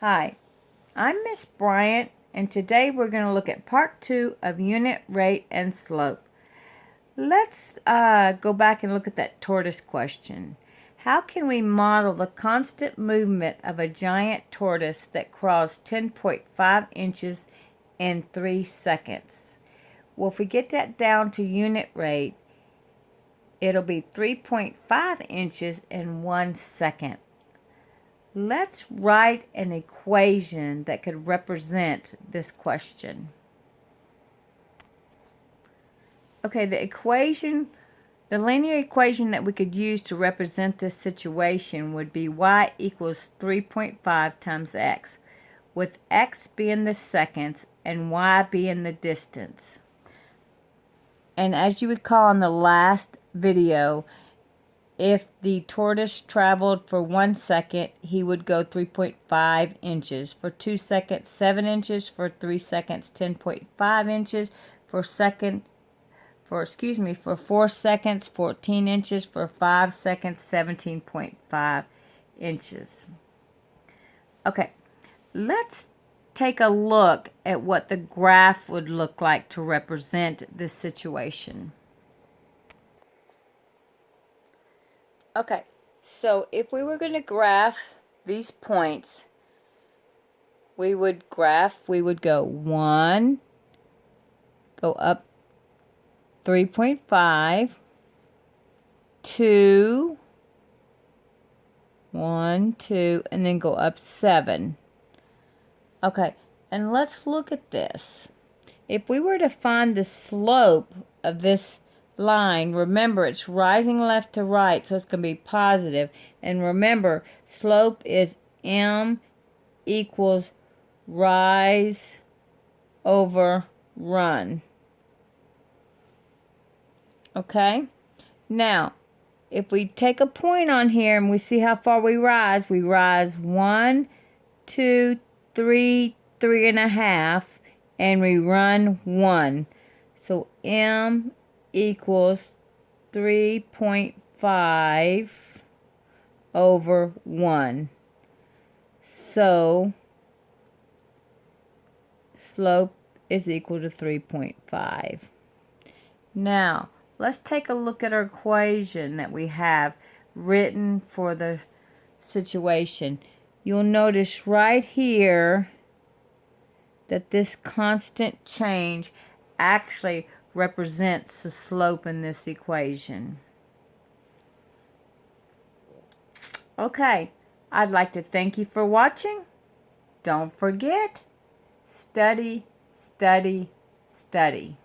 Hi, I'm Miss Bryant, and today we're going to look at part 2 of unit rate and slope. Let's go back and look at that tortoise question. How can we model the constant movement of a giant tortoise that crawls 10.5 inches in 3 seconds? Well, if we get that down to unit rate, it'll be 3.5 inches in 1 second. Let's write an equation that could represent this question. Okay, the linear equation that we could use to represent this situation would be y equals 3.5 times x, with x being the seconds and y being the distance. And as you recall in the last video, if the tortoise traveled for 1 second, he would go 3.5 inches. For 2 seconds, 7 inches. For 3 seconds, 10.5 inches. For 4 seconds, 14 inches. For 5 seconds, 17.5 inches. Okay, let's take a look at what the graph would look like to represent this situation. Okay, so if we were going to graph these points, we would go 1, go up 3.5, 2, 1, 2, and then go up 7. Okay, and let's look at this. If we were to find the slope of this line, remember it's rising left to right, so it's going to be positive. And remember, slope is m equals rise over run. Okay? Now, if we take a point on here and we see how far we rise 1, 2, 3, 3.5, and we run 1. So m equals 3.5 over 1. So slope is equal to 3.5. Now, let's take a look at our equation that we have written for the situation. You'll notice right here that this constant change actually represents the slope in this equation. Okay, I'd like to thank you for watching. Don't forget, study, study, study.